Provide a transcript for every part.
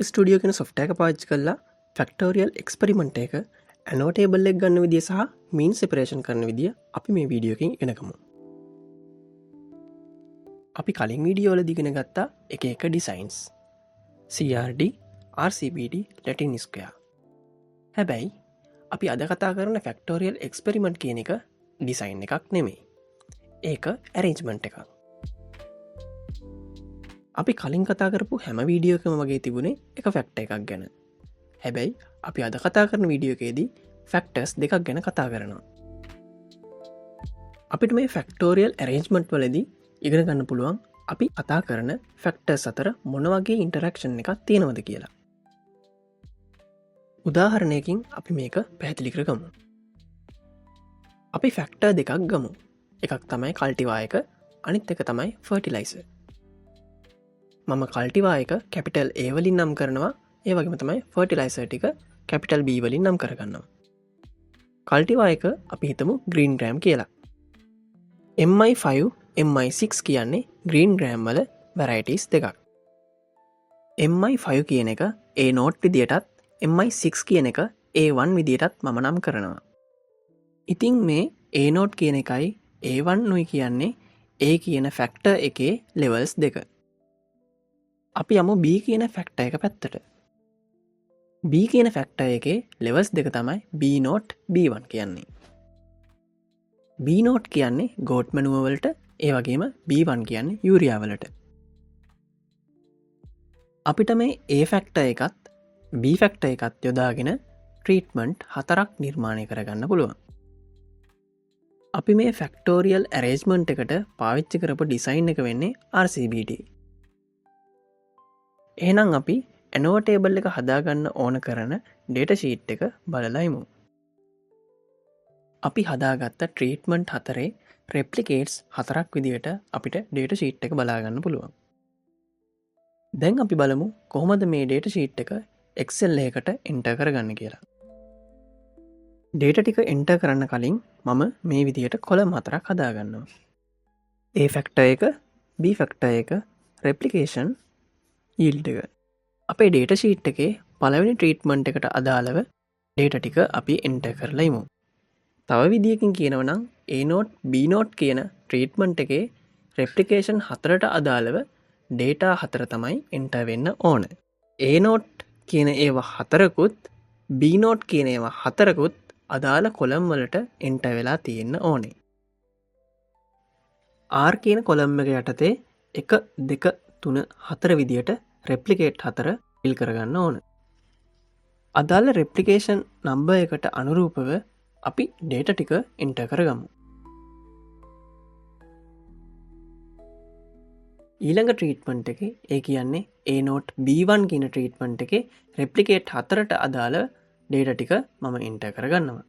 Studio කෙන soft එක patch කරලා ෆෙක්ටෝරියල් එක්ස්පරිමෙන්ට් එක ඇනෝටේබල් එක් ගන්න විදිිය සහ මීන් සෙපරේෂන් කරන විදිිය අපි මේ වීඩියෝකින් එනකමු. අපි කලින් වීඩියෝල දිගෙන ගත්තා එක ඩිසයින්ස් CRD RCBD ලටිනිස්කයා. හැබැයි අපි අද කතා කරන ෆෙක්ටෝරියල් එක්ස්පරිමෙන්ට් කියන එක ඩිසයින් එකක් නෙමේ. ඒක ඇරේන්ජ්මන්ට් එකක්. අපි කලින් කතා කරපු හැම වීඩියෝකම වගේ තිබුණේ එක ෆැක්ට එකක් ගැන. හැබැයි අපි අද කතා කරන වීඩියෝකේදී ෆැක්ටර්ස් දෙකක් ගැන කතා කරනවා. අපිට මේ ෆෙක්ටෝරියල් ඇරේන්ජ්මන්ට් වලදී ඉගෙන ගන්න පුළුවන් අපි කතා කරන ෆැක්ටර්ස් අතර මොනවගේ ඉන්ටරක්ෂන් එකක් තියෙනවද කියලා. උදාහරණයකින් අපි මේක පැහැදිලි කරගමු. අපි ෆැක්ටර් දෙකක් ගමු. එකක් තමයි කල්ටිවායක, අනිත් එක තමයි ෆර්ටිලයිසර්. මම කල්ටිවායක කැපිටල් A වලින් නම් කරනවා, ඒ වගේම තමයි ෆර්ටිලයිසර් ටික කැපිටල් B වලින් නම් කරගන්නවා. කල්ටිවායක අපි හිතමු ග්‍රීන් ග්‍රෑම් කියලා. MI5 MI6 කියන්නේ ග්‍රීන් ග්‍රෑම් වල වැරයිටිස් දෙකක්. MI5 කියන එක A0 විදියටත් MI6 කියන එක A1 විදියටත් මම නම් කරනවා. ඉතිං මේ A0 කියන එකයි A1 නුයි කියන්නේ A කියන ෆැක්ටර් එකේ ලෙවල්ස් දෙක. අපි යමු B කියන ෆැක්ටර් එක පැත්තට. B කියන ෆැක්ටර් එකේ ලෙවල්ස් දෙක තමයි B0 B1 කියන්නේ. B0 කියන්නේ ගෝට් මනුවවලට, ඒ වගේම B1 කියන්නේ යූරියාවලට. අපිට මේ A ෆැක්ටර් එකත් B ෆැක්ටර් එකත් යොදාගෙන ට්‍රීට්මන්ට් 4ක් නිර්මාණය කරගන්න පුළුවන්. අපි මේ ෆැක්ටෝරියල් ඇරේජ්මන්ට් එකට පාවිච්චි කරපු ඩිසයින් එක වෙන්නේ RCBD. එහෙනම් අපි ඇනෝටේබල් එක හදාගන්න ඕන කරන ඩේට ශීට් එක බලලයිමු. අපි හදාගත්ත ට්‍රීට්මන්ට් 4 රෙප්ලිකේට්ස් 4ක් විදියට අපිට ඩේට ශීට් එක බලාගන්න පුළුවන්. දැන් අපි බලමු කොහොමද මේ ඩේට ශීට් එක Excel එකකට එන්ටර් කරගන්න කියලා. ඩේට ටික එන්ටර් කරන්න කලින් මම මේ විදියට කොලම් 4ක් හදාගන්නවා. A ෆැක්ටර් එක, B ෆැක්ටර් එක, රෙප්ලිකේෂන්, yield එක. අපේ ඩේට ශීට් එකේ පළවෙනි ට්‍රීට්මන්ට් එකට අදාළව ඩේට ටික අපි එන්ටර් කරලා ඉමු. තව විදියකින් කියනවනම් A0 B0 කියන ට්‍රීට්මන්ට් එකේ රෙප්ලිකේෂන් 4ට අදාළව ඩේටා 4 තමයි එන්ටර් වෙන්න ඕන. A0 කියන ඒවා 4කුත් B0 කියන ඒවා 4කුත් අදාළ කොලම් වලට එන්ටර් වෙලා තියෙන්න ඕනේ. R කියන කොලම් එක යටතේ 1 2 3 4 විදියට රෙප්ලිකේට් 4 ෆිල් කරගන්න ඕන. අදාළ රෙප්ලිකේෂන් නම්බර් එකට අනුරූපව අපි ඩේටා ටික එන්ටර් කරගමු. ඊළඟ ට්‍රීට්මන්ට් එකේ ඒ කියන්නේ A0 B1 කියන ට්‍රීට්මන්ට් එකේ රෙප්ලිකේට් 4ට අදාළ ඩේටා ටික මම එන්ටර් කරගන්නවා.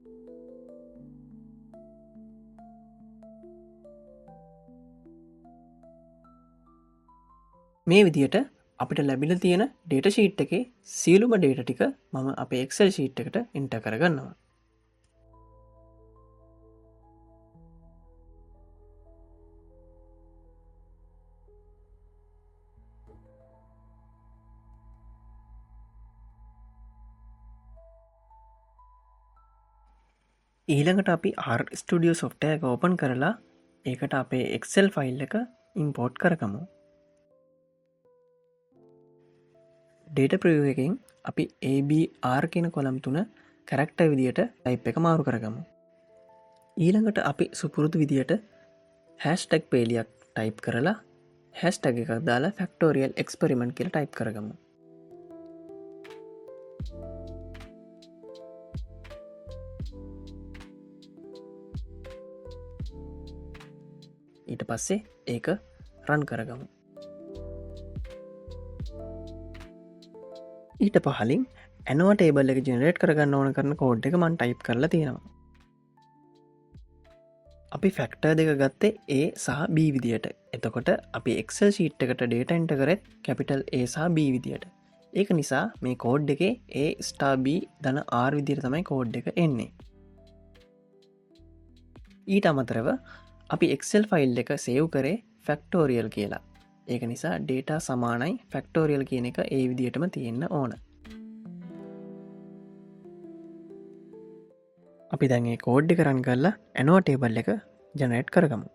මේ විදියට අපිට ලැබිලා තියෙන ඩේටා ෂීට් එකේ සියලුම ඩේටා ටික මම අපේ Excel ෂීට් එකට එන්ටර් කරගන්නවා. ඊළඟට අපි RStudio software එක ඕපන් කරලා ඒකට අපේ Excel ෆයිල් එක ඉම්පෝර්ට් කරගමු. ඩේටා ප්‍රිව් එකෙන් අපි ABR කියන කොලම් 3 කැරක්ටර් විදියට ටයිප් එක මාරු කරගමු. ඊළඟට අපි සුපුරුදු විදියට hashtag පේලියක් ටයිප් කරලා hashtag එකක් දාලා factorial experiment කියලා ටයිප් කරගමු. ඊට පස්සේ ඒක රන් කරගමු. ඊට පහලින් ඇනෝටේබල් එක ජෙනරේට් කරගන්න ඕන කරන කෝඩ් එක මම ටයිප් කරලා තියෙනවා. අපි ෆැක්ටර් දෙක ගත්තේ A සහ B විදියට. එතකොට අපි Excel ෂීට් එකට ඩේටා එන්ටර් කරෙත් කැපිටල් A සහ B විදියට. ඒක නිසා මේ කෝඩ් එකේ A star B ධන R විදියට තමයි කෝඩ් එක එන්නේ. ඊට අමතරව අපි Excel ෆයිල් එක සේව් කරේ ෆැක්ටෝරියල් කියලා. ඒක නිසා ඩේටා සමානයි ෆැක්ටෝරියල් කියන එක ඒ විදිහටම තියෙන්න ඕන. අපි දැන්ගේ කෝඩ්ඩි කරන්න කරලා ඇනෝ ටේබල් එක ජනරේට් කරගමු.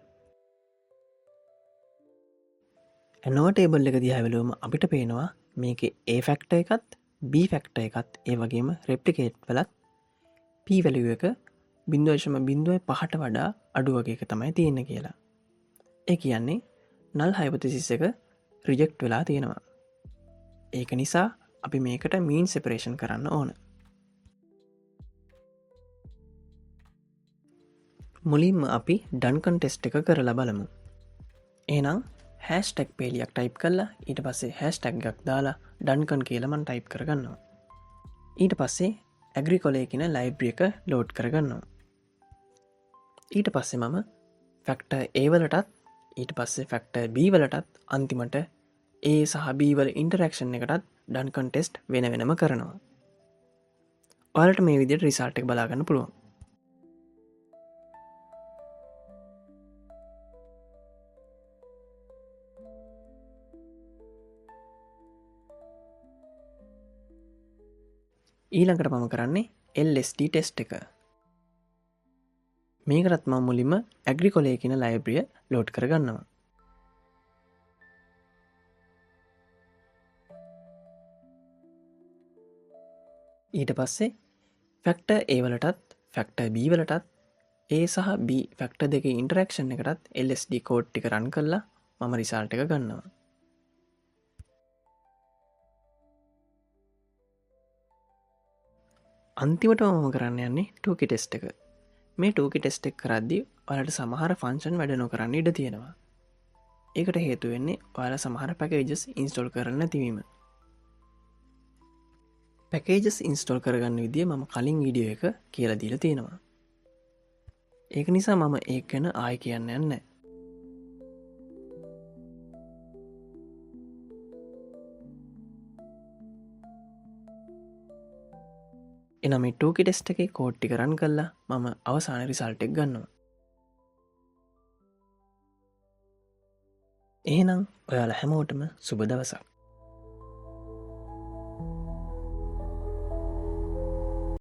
ඇනෝ ටේබල් එක දිහාවලුවම අපිට පේනවා මේක ඒ ෆැක්ට එකත් B ෆැක්ට එකත් ඒ වගේම රෙප්ලිකේට් වලත් පීවැලිුව එක බින්දුවශම බින්දුව පහට වඩා අඩුවගේ එක තමයි තියෙන කියලා. ඒ කියන්නේ නල් හයිපතිසිස් එක රිජෙක්ට් වෙලා තියෙනවා. ඒක නිසා අපි මේකට මීන් සෙපරේෂන් කරන්න ඕන. මුලින්ම අපි ඩන්කන් ටෙස්ට් එක කරලා බලමු. ඒනම් හැස්ටැක් පේලියක් ටයිප් කරලා ඊට පස්සේ හැස්ටැක් ගක් දාලා ඩන්කන් කියලමන් ටයිප් කරගන්නවා. ඊට පස්සේ ඇග්‍රිකොලේකින ලයිබ්‍රිය එක ලෝඩ් කරගන්නවා. ඊට පස්සේ මම ෆැක්ට ඒවලටත් ඊට පස්සේ ෆැක්ට බීවලටත් අන්තිමට ඒ සහ බීවල ඉන්ටරක්ෂන් එකටත් ඩන්කන් ටෙස්ට් වෙන වෙනම කරනවා. ඔයාලට මේ විදිහට රිසල්ට් එක බලාගන්න පුළුවන්. ඊළඟට මම කරන්නේ LSD ටෙස්ට් එක. මේකටත් මම මුලින්ම ඇග්‍රිකොලේ කියන ලයිබ්‍රිය ලෝඩ් කරගන්නවා. ඊට පස්සේ ෆැක්ට ඒවලටත් ෆැක්ට බීවලටත් ඒ සහ B ෆැක්ට දෙක ඉන්ටරක්ෂන් එකටත් LSD කෝඩ් ටික රන් කරලා මම රිසල්ට් එක ගන්නවා. අන්තිමට මම කරන්න යන්නේ ටූකි ටෙස්ට් එක. මේ ටූකි ටෙස්ට් එක කරද්දී ඔයාලට සමහර ෆන්ක්ෂන් වැඩ නොකරන්න ඉඩ තියෙනවා. ඒකට හේතු වෙන්නේ ඔයාලා සමහර පැකේජස් ඉන්ස්ටෝල් කරන්න නැතිවීම. පැකේජස් ඉන්ස්ටෝල් කරගන්න විදිය මම කලින් වීඩියෝ එක කියලා දීලා තියෙනවා. ඒක නිසා මම ඒක ගැන ආයෙ කියන්න යන්නේ. එනම් මේ ටූකි ටෙස්ට් එකේ කෝඩ් ටික රන් කරලා මම අවසාන රිසල්ට් එක ගන්නවා. එහෙනම් ඔයාලා හැමෝටම සුබ දවසක්.